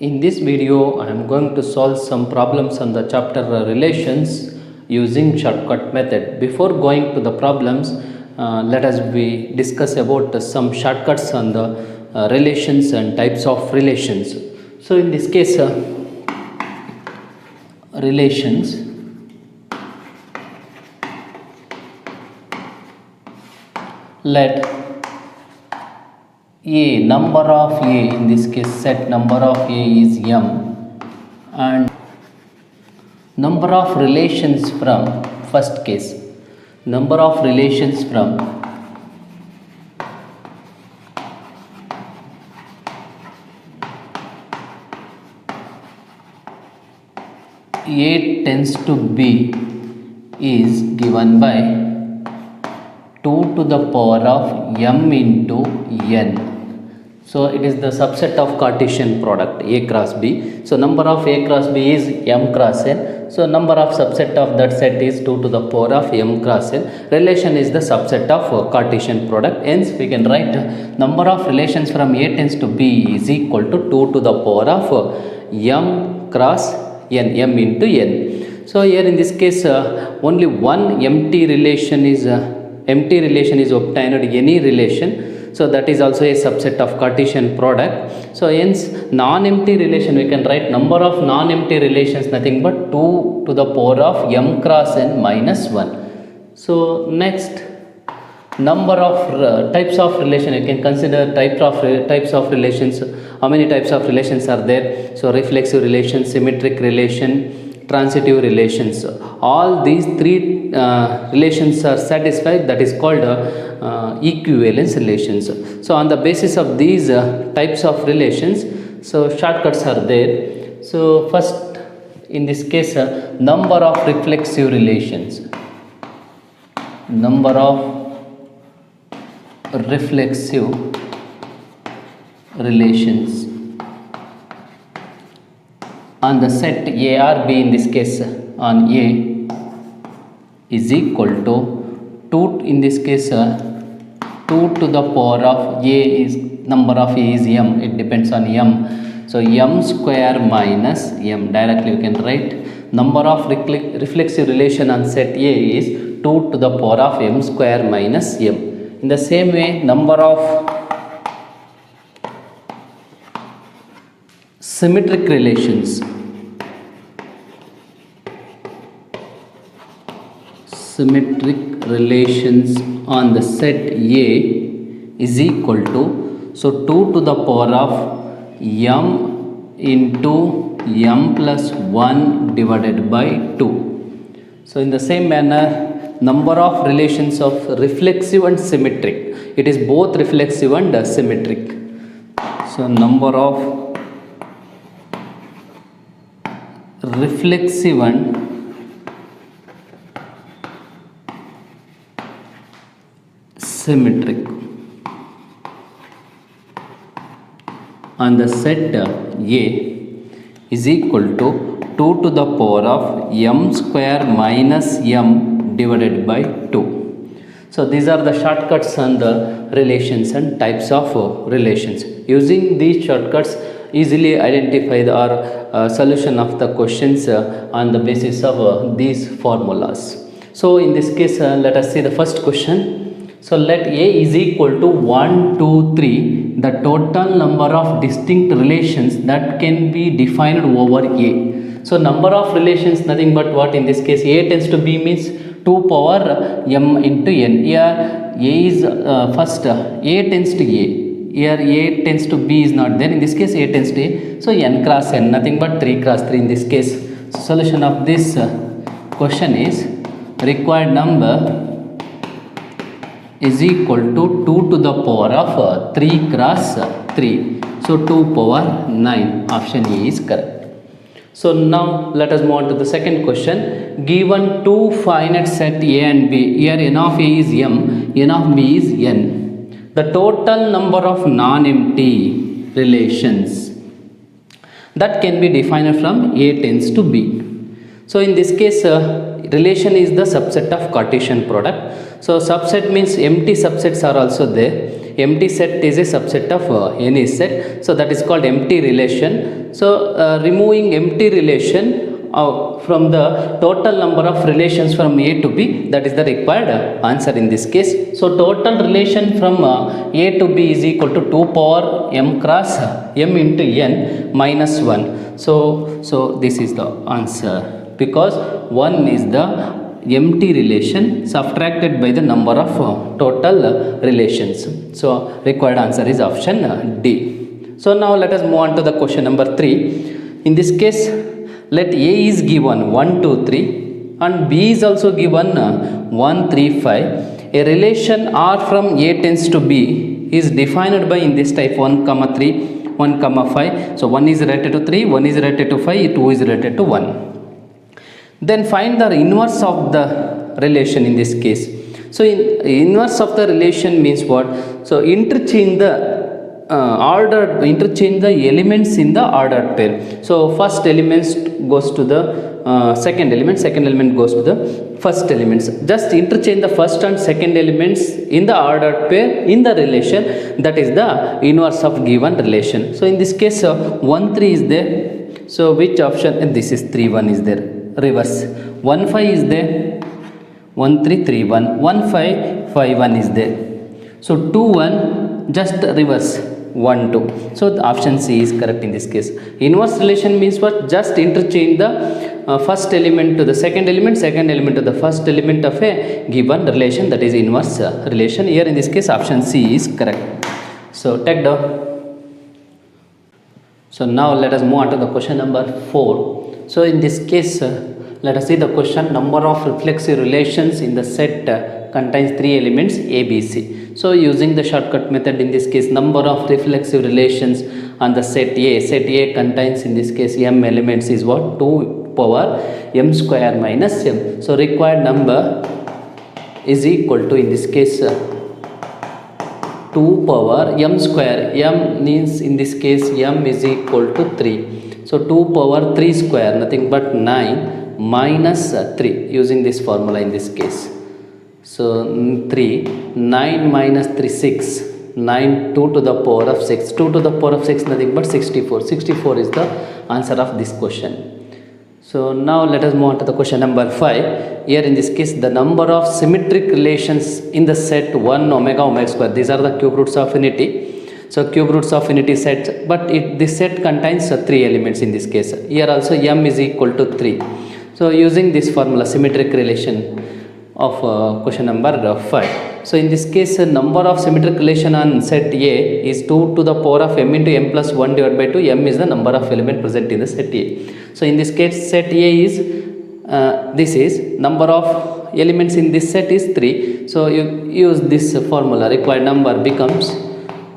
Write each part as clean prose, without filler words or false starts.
In this video, I am going to solve some problems on the chapter relations using shortcut method. Before going to the problems, let us discuss about some shortcuts on the relations and types of relations. So in this case, relations, let a number of a, in this case set number of a is m, and number of relations from first case, number of relations from a tends to b is given by 2 to the power of m into n. So it is the subset of Cartesian product A cross B. So number of A cross B is m cross n. So number of subset of that set is 2 to the power of m cross n. Relation is the subset of Cartesian product. Hence we can write number of relations from A tends to B is equal to 2 to the power of m cross n, m into n. So here in this case only one empty relation is obtained, any relation. So that is also a subset of Cartesian product. So hence non-empty relation, we can write number of non-empty relations nothing but 2 to the power of m cross n minus 1. So next, number of types of relation, you can consider types of relations. How many types of relations are there? So reflexive relation, symmetric relation, transitive relations. All these three relations are satisfied, that is called equivalence relations. So on the basis of these types of relations, so shortcuts are there. So first in this case number of reflexive relations, number of reflexive relations on the set A or B, in this case on A is equal to 2, in this case 2 to the power of A is, number of A is m, it depends on m. So m square minus m, directly you can write number of reflexive relation on set A is 2 to the power of m square minus m. In the same way, number of symmetric relations, on the set A is equal to, so 2 to the power of m into m plus 1 divided by 2. So in the same manner, number of relations of reflexive and symmetric, it is both reflexive and symmetric. So number of reflexive and symmetric on the set A is equal to 2 to the power of m square minus m divided by 2. So these are the shortcuts on the relations and types of relations. Using these shortcuts, easily identify the solution of the questions on the basis of these formulas. So in this case, let us see the first question. So let A is equal to 1, 2, 3, the total number of distinct relations that can be defined over A. So number of relations nothing but what, in this case A tends to B means 2 power m into n. Here A is first A tends to A. Here A tends to B is not there, in this case A tends to A. So n cross n, nothing but 3 cross 3 in this case. So solution of this question is required number is equal to 2 to the power of 3 cross 3. So 2 power 9, option A is correct. So now let us move on to the second question. Given two finite set A and B, here n of A is m, n of B is n. The total number of non-empty relations that can be defined from A tends to B. So in this case, relation is the subset of Cartesian product. So subset means empty subsets are also there. empty set is a subset of any set, so that is called empty relation. So removing empty relation from the total number of relations from A to B, that is the required answer in this case. So total relation from A to B is equal to 2 power m cross m into n minus 1. So this is the answer, because 1 is the empty relation subtracted by the number of total relations. So required answer is option D. So now let us move on to the question number 3. In this case, let A is given 1, 2, 3 and B is also given 1, 3, 5. A relation R from A tends to B is defined by, in this type, 1, 3, 1, 5. So 1 is related to 3, 1 is related to 5, 2 is related to 1. Then find the inverse of the relation in this case. So inverse of the relation means what? So interchange the elements in the ordered pair. So first element goes to the second element goes to the first elements. Just interchange the first and second elements in the ordered pair in the relation, that is the inverse of given relation. So in this case 1, 3 is there. So which option? This is 3, 1 is there. Reverse. 1, 5 is there. 1, 3, 3, 1. 1, 5, 5, 1 is there. So 2, 1, just reverse. 1, 2. So the option C is correct in this case. Inverse relation means what? Just interchange the first element to the second element to the first element of a given relation, that is inverse relation. Here in this case option C is correct. So take down. So now let us move on to the question number 4. So in this case let us see the question. Number of reflexive relations in the set contains 3 elements A, B, C. So using the shortcut method, in this case number of reflexive relations on the set A. Set A contains, in this case, m elements is what? 2 power m square minus m. So required number is equal to, in this case, 2 power m square. M means, in this case, m is equal to 3. So 2 power 3 square, nothing but 9 minus 3, using this formula in this case. So 3, 9 minus 3, 6, 9, 2 to the power of 6. 2 to the power of 6, nothing but 64. 64 is the answer of this question. So now let us move on to the question number 5. Here in this case, the number of symmetric relations in the set 1 omega omega square. These are the cube roots of unity. So cube roots of unity set, but this set contains 3 elements in this case. Here also m is equal to 3. So using this formula, symmetric relation of question number 5. So in this case, number of symmetric relation on set A is 2 to the power of m into m plus 1 divided by 2. M is the number of element present in the set A. So in this case, set A is this is number of elements in this set is 3. So you use this formula. Required number becomes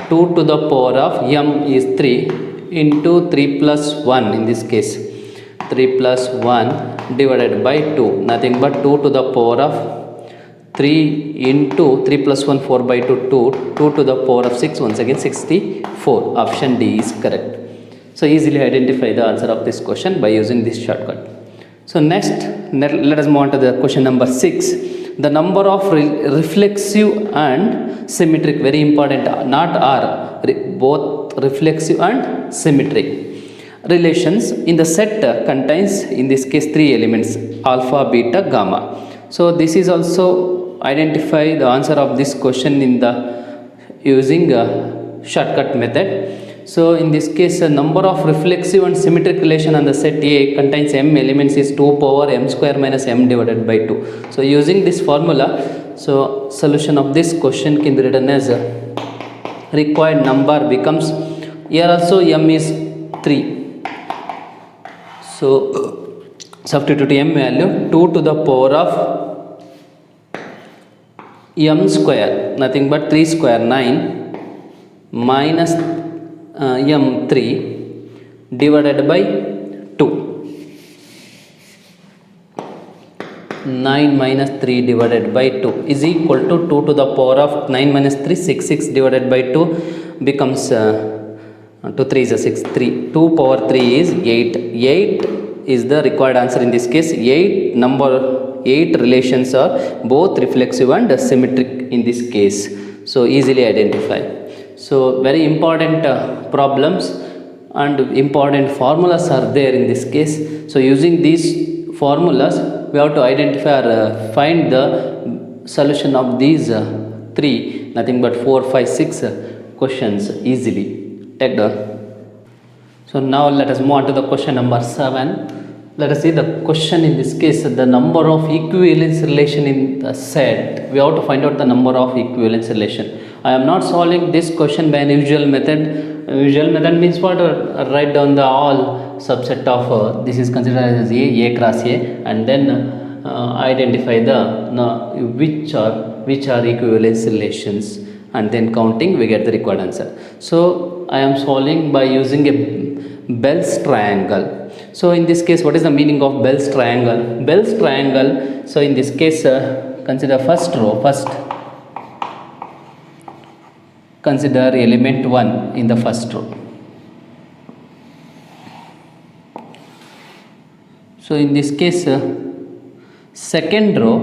2 to the power of m is 3 into 3 plus 1, in this case 3 plus 1 divided by 2, nothing but 2 to the power of 3 into 3 plus 1, 4 by 2, 2 to the power of 6, once again 64. Option D is correct. So easily identify the answer of this question by using this shortcut. So next, let us move on to the question number 6. The number of reflexive and symmetric, very important, not R, both reflexive and symmetric relations in the set contains, in this case, 3 elements, alpha, beta, gamma. So this is also identify the answer of this question in the using shortcut method. So in this case, number of reflexive and symmetric relation on the set A contains m elements is 2 power m square minus m divided by 2. So using this formula, so solution of this question can be written as required number becomes, here also m is 3. So substitute m value 2 to the power of m square, nothing but 3 square 9 minus m 3 divided by 2. 9 minus 3 divided by 2 is equal to 2 to the power of 9 minus 3, 6, 6 divided by 2 becomes 2 3 is a 6, 3, 2 power 3 is 8. 8 is the required answer in this case. 8 relations are both reflexive and symmetric in this case. So easily identify. So very important problems and important formulas are there in this case. So using these formulas we have to identify or find the solution of these three, nothing but 4, 5, 6 questions easily. Take down. So now let us move on to the question number 7. Let us see the question in this case, the number of equivalence relation in the set. We have to find out the number of equivalence relation. I am not solving this question by an usual method. Usual method means what? Write down the all subset of this is considered as A cross A, and then identify the which are equivalence relations, and then counting we get the required answer. So I am solving by using a Bell's triangle. So in this case, what is the meaning of Bell's triangle? Bell's triangle, so in this case consider first row, first consider element 1 in the first row. So in this case second row,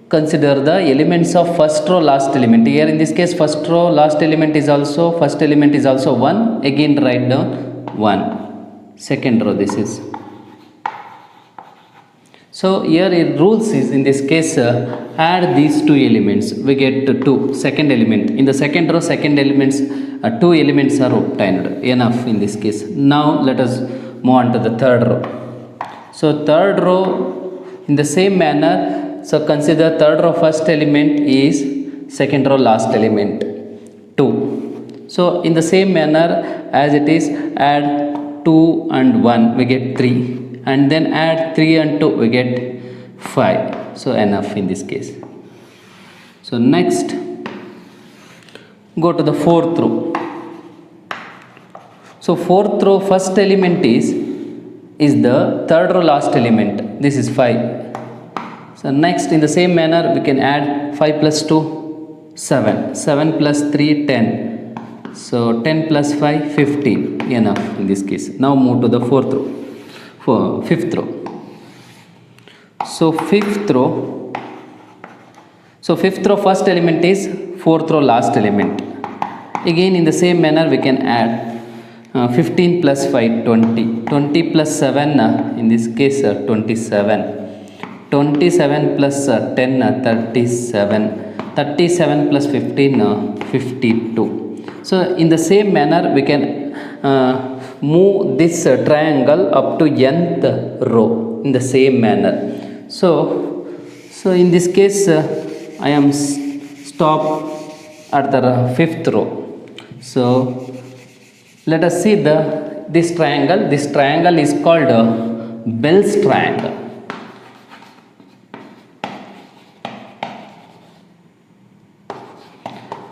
consider the elements of first row last element. Here in this case first row last element is also 1, again write down 1. Second row this is. So here rules is in this case add these two elements, we get 2. Second element in the second row, second elements 2 elements are obtained, enough in this case. Now let us move on to the third row. So third row in the same manner, so consider third row first element is second row last element 2. So in the same manner as it is, add 2 and 1 we get 3, and then add 3 and 2 we get 5. So enough in this case. So next go to the fourth row. So fourth row first element is the third row last element, this is 5. So next in the same manner we can add 5 plus 2 7, 7 plus 3 10. So 10 plus 5 15, enough in this case. Now move to the fifth row. So fifth row first element is fourth row last element. Again in the same manner we can add 15 plus 5 20, 20 plus 7 in this case 27, 27 plus 10 37, 37 plus 15 52. So in the same manner we can move this triangle up to nth row in the same manner. So in this case I am stop at the fifth row. So let us see this triangle. This triangle is called Bell's triangle.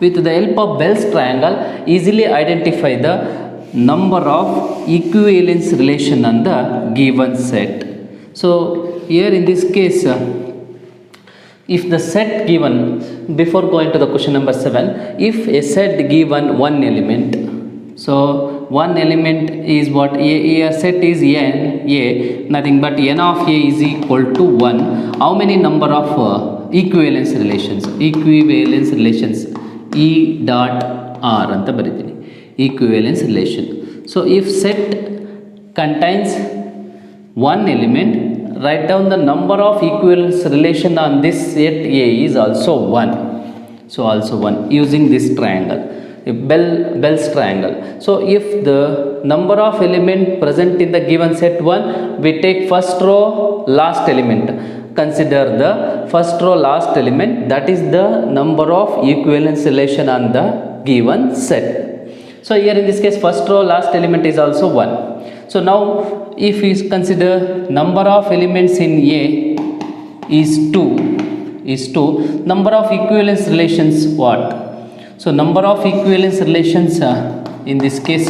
With the help of Bell's triangle, easily identify the number of equivalence relation on the given set. So here in this case, if the set given, before going to the question number 7, if a set given one element, so one element is what? A set is n, A, nothing but n of A is equal to 1. How many number of equivalence relations? Equivalence relations. E dot R anta baritini, equivalence relation. So if set contains one element, write down the number of equivalence relation on this set A is also 1. So also 1 using this triangle, Bell's triangle. So if the number of element present in the given set 1, we take first row last element. Consider the first row last element, that is the number of equivalence relation on the given set. So here in this case first row last element is also 1. So now if we consider number of elements in A is 2, number of equivalence relations what? So number of equivalence relations in this case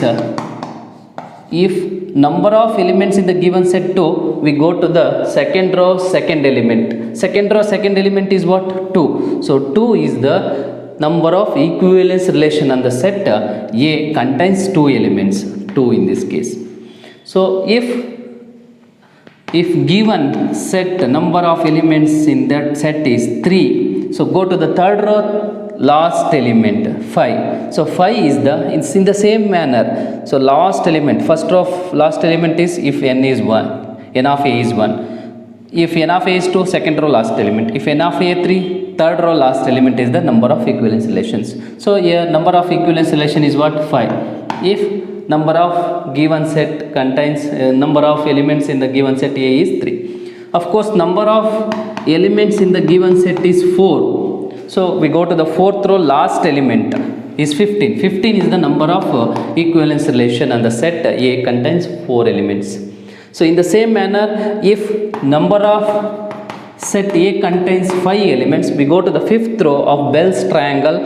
if number of elements in the given set 2, we go to the second row second element. Second row second element is what? 2. So 2 is the number of equivalence relation on the set A contains 2 elements, 2 in this case. So if given set number of elements in that set is 3, so go to the third row last element 5. So 5 is it's in the same manner. So last element, first of last element is if n is 1, n of a is 1. If n of a is 2, second row last element. If n of a 3, third row last element is the number of equivalence relations. So here number of equivalence relation is what? 5. If number of given set contains number of elements in the given set A is 3. Of course, number of elements in the given set is 4. So we go to the fourth row, last element is 15. 15 is the number of equivalence relation, and the set A contains 4 elements. So in the same manner, if number of set A contains 5 elements, we go to the fifth row of Bell's triangle.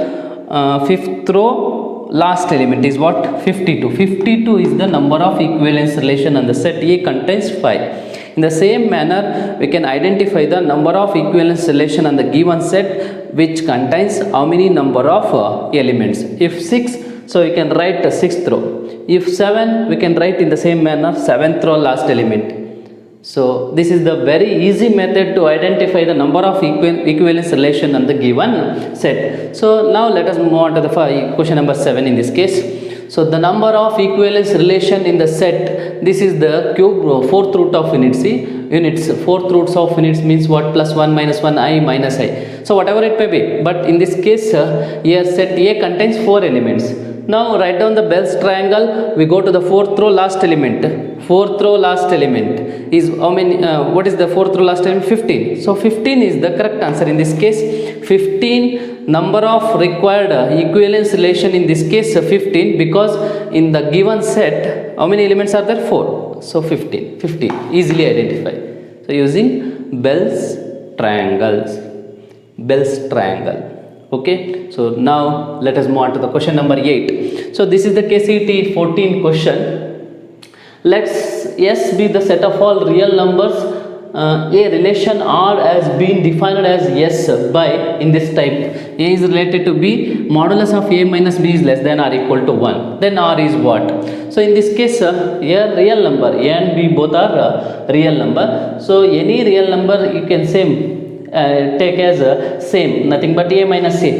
Fifth row, last element is what? 52. 52 is the number of equivalence relation, and the set A contains 5. In the same manner, we can identify the number of equivalence relation on the given set which contains how many number of elements. If 6, so we can write the sixth row. If 7, we can write in the same manner seventh row last element. So this is the very easy method to identify the number of equivalence relation on the given set. So now let us move on to the question number 7 in this case. So the number of equivalence relation in the set, this is the cube fourth root of units. See, units, fourth roots of units means what? Plus 1 minus 1 I minus I. So whatever it may be, but in this case here set A contains 4 elements. Now write down the Bell's triangle. We go to the fourth row last element. Fourth row last element is how many? What is the fourth row last element? 15. So 15 is the correct answer in this case. 15 number of required equivalence relation in this case 15, because in the given set how many elements are there? 4. So 15 easily identify. So using Bell's triangles, Bell's triangle. Okay, so now let us move on to the question number 8. So this is the KCET 14 question. Let's S be the set of all real numbers. A relation R has been defined as S by, in this type, A is related to B, modulus of A minus B is less than or equal to 1. Then R is what? So in this case, A real number, A and B both are real number. So any real number you can take as same, nothing but A minus A.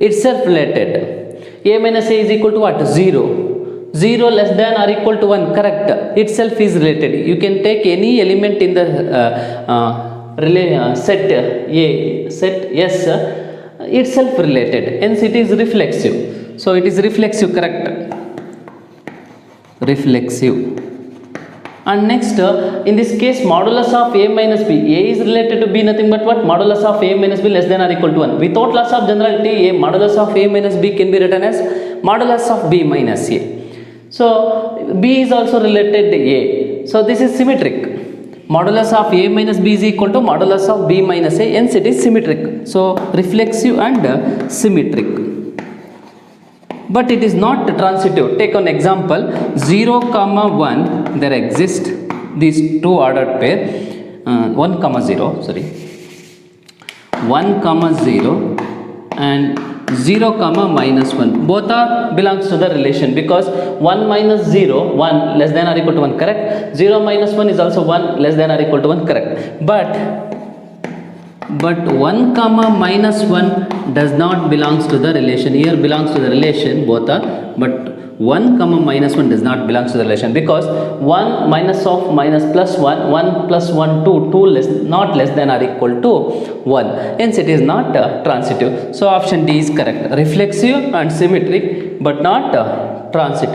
Itself related. A minus A is equal to what? 0. 0 less than or equal to 1, correct. Itself is related. You can take any element in the set A, set S, itself related. Hence it is reflexive. So it is reflexive, correct. Reflexive. And next, in this case, modulus of A minus B. A is related to B, nothing but what? Modulus of A minus B less than or equal to 1. Without loss of generality, A modulus of A minus B can be written as modulus of B minus A. So B is also related to A. So this is symmetric. Modulus of A minus B is equal to modulus of B minus A. Hence it is symmetric. So reflexive and symmetric. But it is not transitive. Take an example. 0, 1. There exist these two ordered pair. 1, 0. Sorry. 1, 0 and 0, minus 1. Both are belongs to the relation, because 1 minus 0, 1 less than or equal to 1, correct. 0 minus 1 is also 1 less than or equal to 1, correct. But 1, minus 1 does not belongs to the relation. Here belongs to the relation, both are, but 1, minus 1 does not belongs to the relation, because 1 minus of minus plus 1, 1 plus 1, 2, 2 less, not less than or equal to 1. Hence it is not transitive. So option D is correct. Reflexive and symmetric, but not transitive.